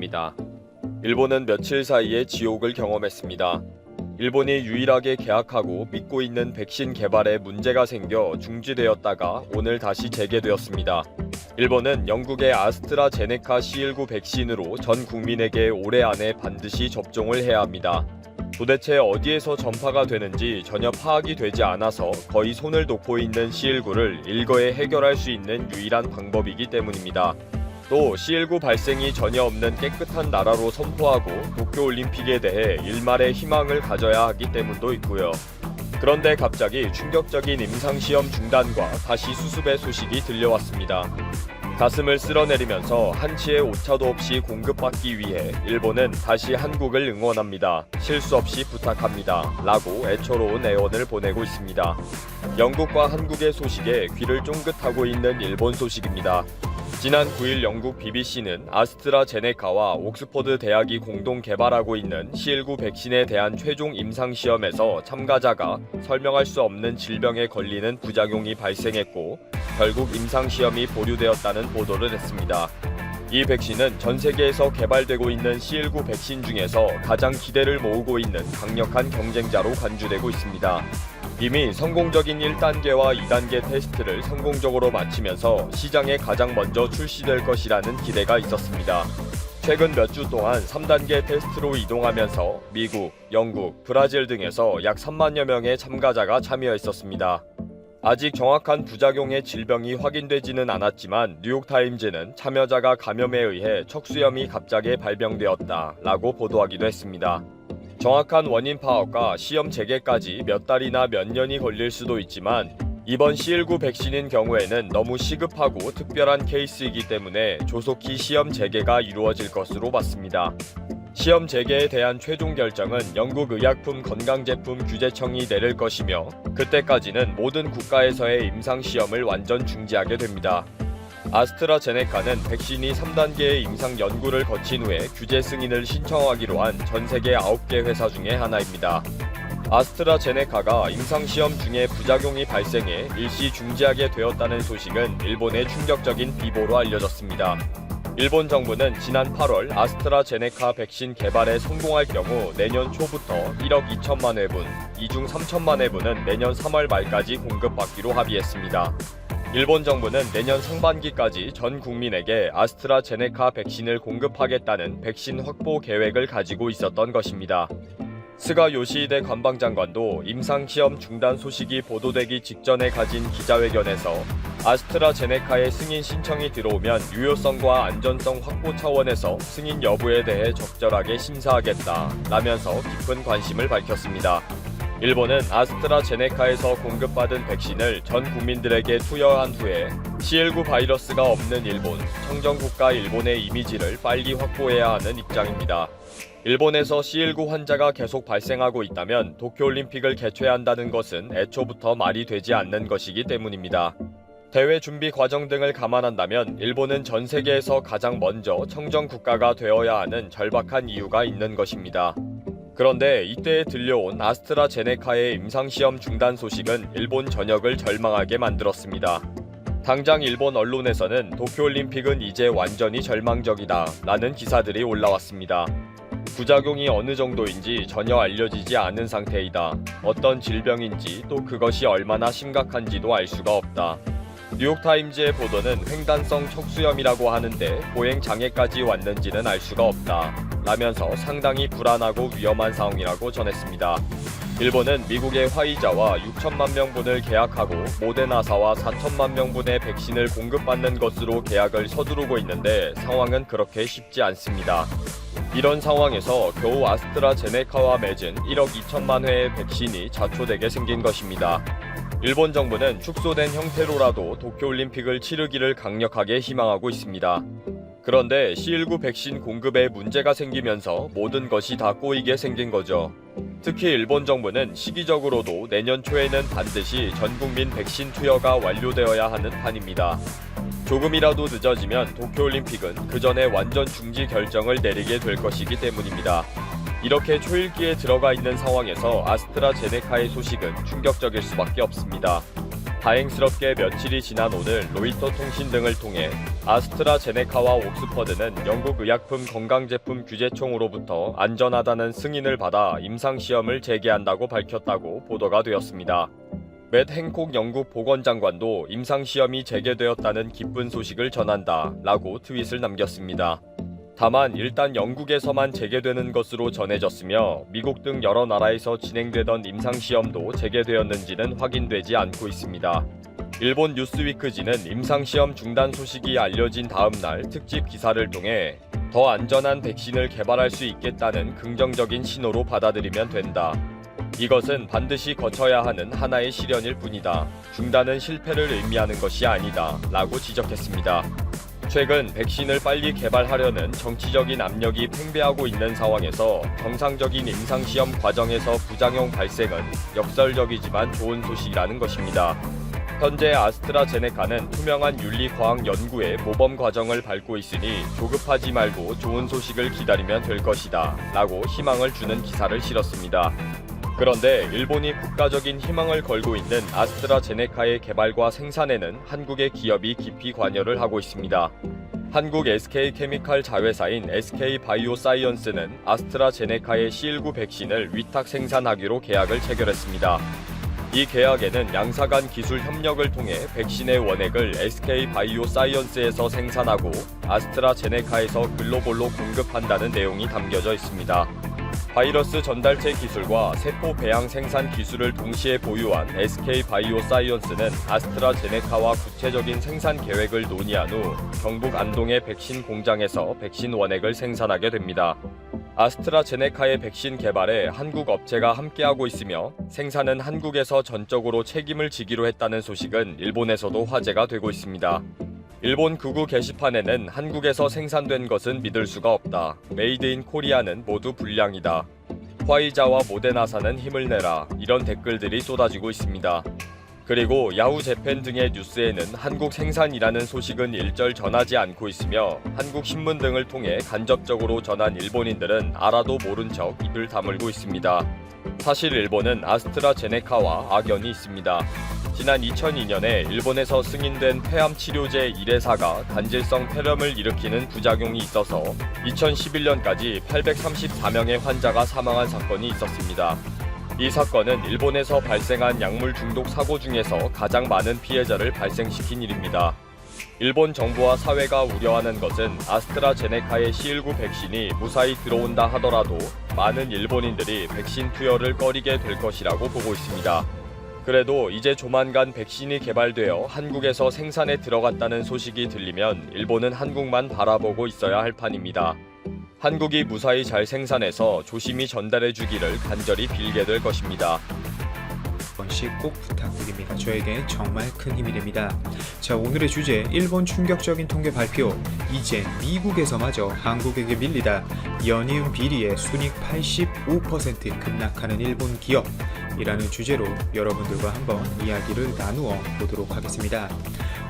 있습니다. 일본은 며칠 사이에 지옥을 경험했습니다. 일본이 유일하게 계약하고 믿고 있는 백신 개발에 문제가 생겨 중지되었다가 오늘 다시 재개되었습니다. 일본은 영국의 아스트라제네카 C19 백신으로 전 국민에게 올해 안에 반드시 접종을 해야 합니다. 도대체 어디에서 전파가 되는지 전혀 파악이 되지 않아서 거의 손을 놓고 있는 C19를 일거에 해결할 수 있는 유일한 방법이기 때문입니다. 또 C19 발생이 전혀 없는 깨끗한 나라로 선포하고 도쿄올림픽에 대해 일말의 희망을 가져야 하기 때문도 있고요. 그런데 갑자기 충격적인 임상시험 중단과 다시 수습의 소식이 들려왔습니다. 가슴을 쓸어내리면서 한치의 오차도 없이 공급받기 위해 일본은 다시 한국을 응원합니다. 실수 없이 부탁합니다. 라고 애처로운 애원을 보내고 있습니다. 영국과 한국의 소식에 귀를 쫑긋하고 있는 일본 소식입니다. 지난 9일 영국 BBC는 아스트라제네카와 옥스퍼드 대학이 공동 개발하고 있는 C19 백신에 대한 최종 임상시험에서 참가자가 설명할 수 없는 질병에 걸리는 부작용이 발생했고 결국 임상시험이 보류되었다는 보도를 했습니다. 이 백신은 전 세계에서 개발되고 있는 C19 백신 중에서 가장 기대를 모으고 있는 강력한 경쟁자로 간주되고 있습니다. 이미 성공적인 1단계와 2단계 테스트를 성공적으로 마치면서 시장에 가장 먼저 출시될 것이라는 기대가 있었습니다. 최근 몇 주 동안 3단계 테스트로 이동하면서 미국, 영국, 브라질 등에서 약 3만여 명의 참가자가 참여했었습니다. 아직 정확한 부작용의 질병이 확인되지는 않았지만 뉴욕타임즈는 참여자가 감염에 의해 척수염이 갑자기 발병되었다라고 보도하기도 했습니다. 정확한 원인 파악과 시험 재개까지 몇 달이나 몇 년이 걸릴 수도 있지만 이번 C19 백신인 경우에는 너무 시급하고 특별한 케이스이기 때문에 조속히 시험 재개가 이루어질 것으로 봤습니다. 시험 재개에 대한 최종 결정은 영국 의약품 건강제품 규제청이 내릴 것이며 그때까지는 모든 국가에서의 임상시험을 완전 중지하게 됩니다. 아스트라제네카는 백신이 3단계의 임상 연구를 거친 후에 규제 승인을 신청하기로 한 전 세계 9개 회사 중에 하나입니다. 아스트라제네카가 임상시험 중에 부작용이 발생해 일시 중지하게 되었다는 소식은 일본의 충격적인 비보로 알려졌습니다. 일본 정부는 지난 8월 아스트라제네카 백신 개발에 성공할 경우 내년 초부터 1억 2천만 회분, 이 중 3천만 회분은 내년 3월 말까지 공급받기로 합의했습니다. 일본 정부는 내년 상반기까지 전 국민에게 아스트라제네카 백신을 공급하겠다는 백신 확보 계획을 가지고 있었던 것입니다. 스가 요시히데 관방장관도 임상시험 중단 소식이 보도되기 직전에 가진 기자회견에서 아스트라제네카의 승인 신청이 들어오면 유효성과 안전성 확보 차원에서 승인 여부에 대해 적절하게 심사하겠다라면서 깊은 관심을 밝혔습니다. 일본은 아스트라제네카에서 공급받은 백신을 전 국민들에게 투여한 후에 C19 바이러스가 없는 일본, 청정국가 일본의 이미지를 빨리 확보해야 하는 입장입니다. 일본에서 C19 환자가 계속 발생하고 있다면 도쿄올림픽을 개최한다는 것은 애초부터 말이 되지 않는 것이기 때문입니다. 대회 준비 과정 등을 감안한다면 일본은 전 세계에서 가장 먼저 청정국가가 되어야 하는 절박한 이유가 있는 것입니다. 그런데 이때에 들려온 아스트라제네카의 임상시험 중단 소식은 일본 전역을 절망하게 만들었습니다. 당장 일본 언론에서는 도쿄올림픽은 이제 완전히 절망적이다 라는 기사들이 올라왔습니다. 부작용이 어느 정도인지 전혀 알려지지 않은 상태이다. 어떤 질병인지 또 그것이 얼마나 심각한지도 알 수가 없다. 뉴욕타임즈의 보도는 횡단성 척수염이라고 하는데 보행 장애까지 왔는지는 알 수가 없다. 라면서 상당히 불안하고 위험한 상황이라고 전했습니다. 일본은 미국의 화이자와 6천만 명분을 계약하고 모데나사와 4천만 명분의 백신을 공급받는 것으로 계약을 서두르고 있는데 상황은 그렇게 쉽지 않습니다. 이런 상황에서 겨우 아스트라제네카와 맺은 1억 2천만 회의 백신이 자초되게 생긴 것입니다. 일본 정부는 축소된 형태로라도 도쿄올림픽을 치르기를 강력하게 희망하고 있습니다. 그런데 C19 백신 공급에 문제가 생기면서 모든 것이 다 꼬이게 생긴 거죠. 특히 일본 정부는 시기적으로도 내년 초에는 반드시 전국민 백신 투여가 완료되어야 하는 판입니다. 조금이라도 늦어지면 도쿄올림픽은 그 전에 완전 중지 결정을 내리게 될 것이기 때문입니다. 이렇게 초읽기에 들어가 있는 상황에서 아스트라제네카의 소식은 충격적일 수밖에 없습니다. 다행스럽게 며칠이 지난 오늘 로이터 통신 등을 통해 아스트라제네카와 옥스퍼드는 영국 의약품 건강제품 규제청으로부터 안전하다는 승인을 받아 임상시험을 재개한다고 밝혔다고 보도가 되었습니다. 맷 행콕 영국 보건장관도 임상시험이 재개되었다는 기쁜 소식을 전한다 라고 트윗을 남겼습니다. 다만 일단 영국에서만 재개되는 것으로 전해졌으며 미국 등 여러 나라에서 진행되던 임상시험도 재개되었는지는 확인되지 않고 있습니다. 일본 뉴스위크지는 임상시험 중단 소식이 알려진 다음 날 특집 기사를 통해 더 안전한 백신을 개발할 수 있겠다는 긍정적인 신호로 받아들이면 된다. 이것은 반드시 거쳐야 하는 하나의 시련일 뿐이다. 중단은 실패를 의미하는 것이 아니다. 라고 지적했습니다. 최근 백신을 빨리 개발하려는 정치적인 압력이 팽배하고 있는 상황에서 정상적인 임상시험 과정에서 부작용 발생은 역설적이지만 좋은 소식이라는 것입니다. 현재 아스트라제네카는 투명한 윤리과학 연구의 모범 과정을 밟고 있으니 조급하지 말고 좋은 소식을 기다리면 될 것이다. 라고 희망을 주는 기사를 실었습니다. 그런데 일본이 국가적인 희망을 걸고 있는 아스트라제네카의 개발과 생산에는 한국의 기업이 깊이 관여를 하고 있습니다. 한국 SK케미칼 자회사인 SK바이오사이언스는 아스트라제네카의 C19 백신을 위탁 생산하기로 계약을 체결했습니다. 이 계약에는 양사 간 기술 협력을 통해 백신의 원액을 SK바이오사이언스에서 생산하고 아스트라제네카에서 글로벌로 공급한다는 내용이 담겨져 있습니다. 바이러스 전달체 기술과 세포 배양 생산 기술을 동시에 보유한 SK바이오사이언스는 아스트라제네카와 구체적인 생산 계획을 논의한 후 경북 안동의 백신 공장에서 백신 원액을 생산하게 됩니다. 아스트라제네카의 백신 개발에 한국 업체가 함께하고 있으며 생산은 한국에서 전적으로 책임을 지기로 했다는 소식은 일본에서도 화제가 되고 있습니다. 일본 극우 게시판에는 한국에서 생산된 것은 믿을 수가 없다. 메이드 인 코리아는 모두 불량이다. 화이자와 모데나사는 힘을 내라. 이런 댓글들이 쏟아지고 있습니다. 그리고 야후 재팬 등의 뉴스에는 한국 생산이라는 소식은 일절 전하지 않고 있으며 한국 신문 등을 통해 간접적으로 전한 일본인들은 알아도 모른 척 입을 다물고 있습니다. 사실 일본은 아스트라제네카와 악연이 있습니다. 지난 2002년에 일본에서 승인된 폐암 치료제 1회사가 간질성 폐렴을 일으키는 부작용이 있어서 2011년까지 834명의 환자가 사망한 사건이 있었습니다. 이 사건은 일본에서 발생한 약물 중독 사고 중에서 가장 많은 피해자를 발생시킨 일입니다. 일본 정부와 사회가 우려하는 것은 아스트라제네카의 C19 백신이 무사히 들어온다 하더라도 많은 일본인들이 백신 투여를 꺼리게 될 것이라고 보고 있습니다. 그래도 이제 조만간 백신이 개발되어 한국에서 생산에 들어갔다는 소식이 들리면 일본은 한국만 바라보고 있어야 할 판입니다. 한국이 무사히 잘 생산해서 조심히 전달해 주기를 간절히 빌게 될 것입니다. 번씩 꼭 부탁드립니다. 저에게 정말 큰 힘이 됩니다. 자, 오늘의 주제 일본 충격적인 통계 발표. 이제 미국에서마저 한국에게 밀리다. 연이은 비리의 순익 85% 급락하는 일본 기업 이라는 주제로 여러분들과 한번 이야기를 나누어 보도록 하겠습니다.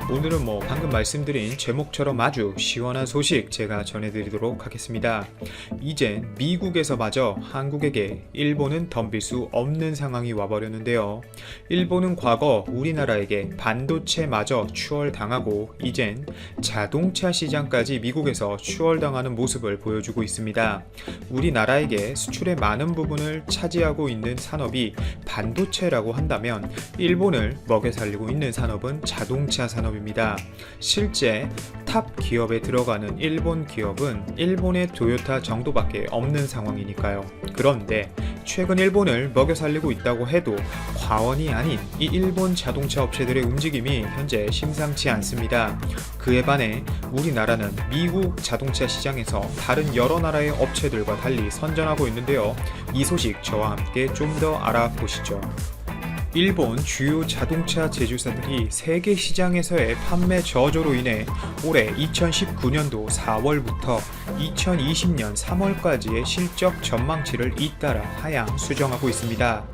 오늘은 방금 말씀드린 제목처럼 아주 시원한 소식 제가 전해드리도록 하겠습니다. 이제 미국에서마저 한국에게 일본은 덤빌 수 없는 상황이 와버렸는데요. 일본은 과거 우리나라에게 반도체마저 추월당하고 이젠 자동차 시장까지 미국에서 추월당하는 모습을 보여주고 있습니다. 우리나라에게 수출의 많은 부분을 차지하고 있는 산업이 반도체라고 한다면 일본을 먹여 살리고 있는 산업은 자동차 산업입니다. 실제 탑 기업에 들어가는 일본 기업은 일본의 토요타 정도밖에 없는 상황이니까요. 그런데 최근 일본을 먹여 살리고 있다고 해도 과언이 아닌 이 일본 자동차 업체들의 움직임이 현재 심상치 않습니다. 그에 반해 우리나라는 미국 자동차 시장에서 다른 여러 나라의 업체들과 달리 선전하고 있는데요. 이 소식 저와 함께 좀 더 알아보시죠. 일본 주요 자동차 제조사들이 세계 시장에서의 판매 저조로 인해 올해 2019년도 4월부터 2020년 3월까지의 실적 전망치를 잇따라 하향 수정하고 있습니다.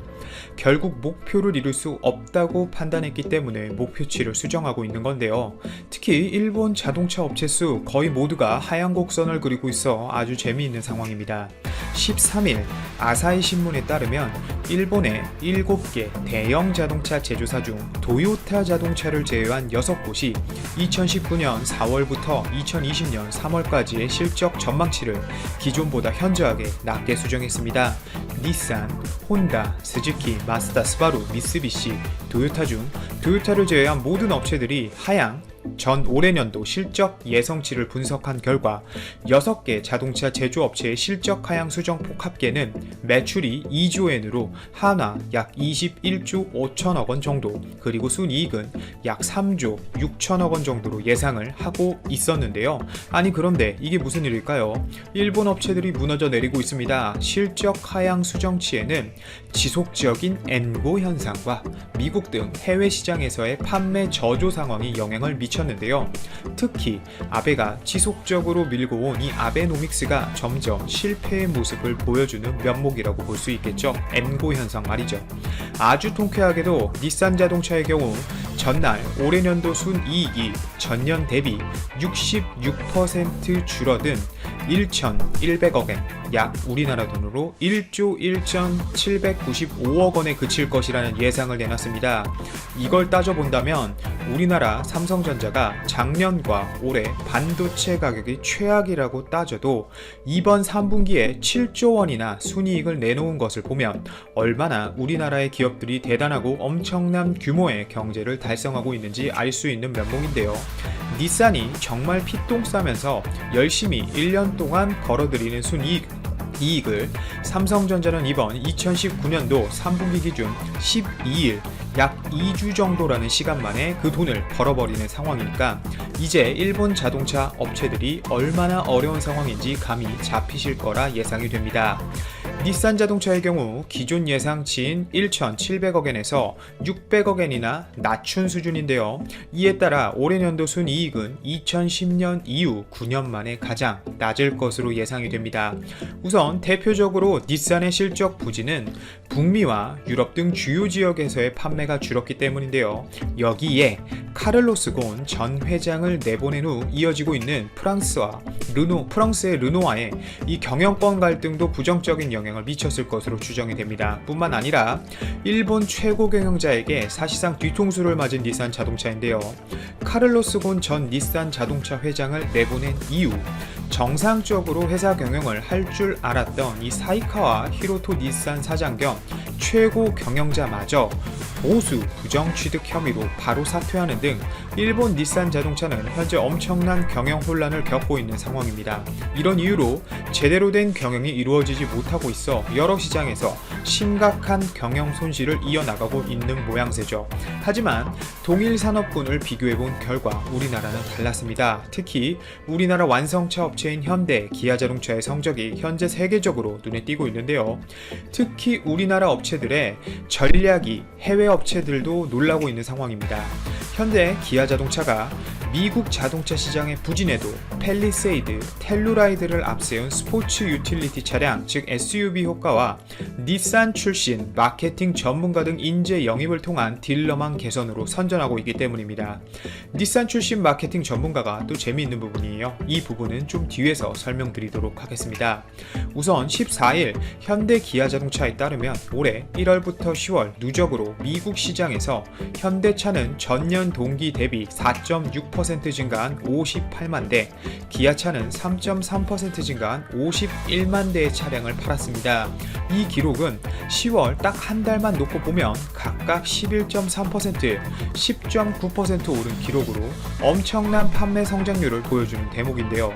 결국 목표를 이룰 수 없다고 판단했기 때문에 목표치를 수정하고 있는 건데요. 특히 일본 자동차 업체 수 거의 모두가 하향 곡선을 그리고 있어 아주 재미있는 상황입니다. 13일 아사히 신문에 따르면 일본의 7개 대형 자동차 제조사 중 도요타 자동차를 제외한 6곳이 2019년 4월부터 2020년 3월까지의 실적 전망치를 기존보다 현저하게 낮게 수정했습니다. 닛산, 혼다, 스즈키, 마쓰다, 스바루, 미쓰비시, 도요타 중 도요타를 제외한 모든 업체들이 하향 전 올해년도 실적 예상치를 분석한 결과 6개 자동차 제조업체의 실적 하향 수정폭 합계는 매출이 2조엔으로 한화 약 21조 5천억 원 정도, 그리고 순이익은 약 3조 6천억 원 정도로 예상을 하고 있었는데요. 아니 그런데 이게 무슨 일일까요? 일본 업체들이 무너져 내리고 있습니다. 실적 하향 수정치에는 지속적인 엔고 현상과 미국 등 해외 시장에서의 판매 저조 상황이 영향을 미쳤는데요. 특히 아베가 지속적으로 밀고 온 이 아베노믹스가 점점 실패의 모습을 보여주는 면목이라고 볼 수 있겠죠. 엔고 현상 말이죠. 아주 통쾌하게도 닛산 자동차의 경우 전날 올해년도 순이익이 전년 대비 66% 줄어든 1,100억엔, 약 우리나라 돈으로 1조 1,795억 원에 그칠 것이라는 예상을 내놨습니다. 이걸 따져본다면 우리나라 삼성전자가 작년과 올해 반도체 가격이 최악이라고 따져도 이번 3분기에 7조 원이나 순이익을 내놓은 것을 보면 얼마나 우리나라의 기업들이 대단하고 엄청난 규모의 경제를 달성하고 있는지 알 수 있는 면목인데요. 닛산이 정말 피똥 싸면서 열심히 1년 동안 걸어들이는 순이익을 삼성전자는 이번 2019년도 3분기 기준 12일 약 2주 정도라는 시간 만에 그 돈을 벌어버리는 상황이니까 이제 일본 자동차 업체들이 얼마나 어려운 상황인지 감이 잡히실 거라 예상이 됩니다. 닛산 자동차의 경우 기존 예상치인 1,700억엔에서 600억엔이나 낮춘 수준인데요. 이에 따라 올해년도 순이익은 2010년 이후 9년 만에 가장 낮을 것으로 예상이 됩니다. 우선 대표적으로 닛산의 실적 부진은 북미와 유럽 등 주요 지역에서의 판매가 줄었기 때문인데요. 여기에 카를로스 곤 전 회장을 내보낸 후 이어지고 있는 프랑스의 르노와의 이 경영권 갈등도 부정적인 영향을 미쳤을 것으로 추정이 됩니다. 뿐만 아니라 일본 최고 경영자에게 사실상 뒤통수를 맞은 닛산 자동차인데요. 카를로스 곤 전 닛산 자동차 회장을 내보낸 이후 정상적으로 회사 경영을 할 줄 알았던 이 사이카와 히로토 닛산 사장 겸 최고 경영자마저 보수 부정 취득 혐의로 바로 사퇴하는 등 일본 닛산 자동차는 현재 엄청난 경영 혼란을 겪고 있는 상황입니다. 이런 이유로 제대로 된 경영이 이루어지지 못하고 있어 여러 시장에서 심각한 경영 손실을 이어나가고 있는 모양새죠. 하지만 동일 산업군을 비교해본 결과 우리나라는 달랐습니다. 특히 우리나라 완성차 업체인 현대, 기아자동차의 성적이 현재 세계적으로 눈에 띄고 있는데요. 특히 우리나라 업체들의 전략이 해외 업체들도 놀라고 있는 상황입니다. 현대, 기아자동차가 미국 자동차 시장의 부진에도 팰리세이드, 텔루라이드를 앞세운 스포츠 유틸리티 차량, 즉 SUV 효과와 닛산 출신 마케팅 전문가 등 인재 영입을 통한 딜러망 개선으로 선전하고 있기 때문입니다. 닛산 출신 마케팅 전문가가 또 재미있는 부분이에요. 이 부분은 좀 뒤에서 설명드리도록 하겠습니다. 우선 14일 현대 기아자동차에 따르면 올해 1월부터 10월 누적으로 미국 시장에서 현대차는 전년 동기 대비 4.6% 증가한 58만 대, 기아차는 3.3% 증가한 51만 대의 차량을 팔았습니다. 이 기록은 10월 딱 한 달만 놓고 보면 각각 11.3%, 10.9% 오른 기록으로 엄청난 판매 성장률을 보여주는 대목인데요.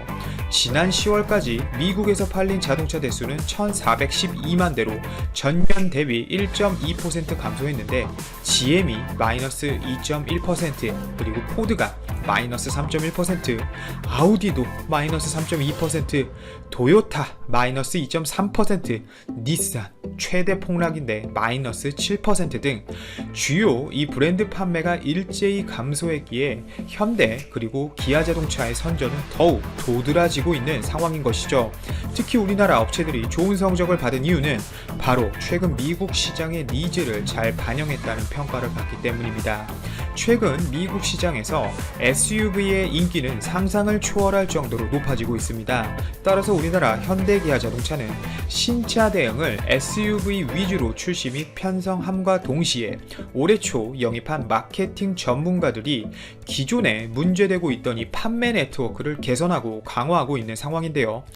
지난 10월까지 미국에서 팔린 자동차 대수는 1,412만 대로 전년 대비 1.2% 감소했는데 GM이 마이너스 2.1%, 그리고 포드가 마이너스 3.1%, 아우디도 마이너스 3.2%, 도요타 마이너스 2.3%, 닛산 최대 폭락인데 마이너스 7% 등 주요 이 브랜드 판매가 일제히 감소했기에 현대 그리고 기아자동차의 선전은 더욱 도드라지고 있는 상황인 것이죠. 특히 우리나라 업체들이 좋은 성적을 받은 이유는 바로 최근 미국 시장의 니즈를 잘 반영했다는 평가를 받기 때문입니다. 최근 미국 시장에서 SUV의 인기는 상상을 초월할 정도로 높아지고 있습니다. 따라서 우리나라 현대기아자동차는 신차 대응을 SUV 위주로 출시 및 편성함과 동시에 올해 초 영입한 마케팅 전문가들이 기존에 문제되고 있던 이 판매 네트워크를 개선하고 강화하고 있는 상황인데요.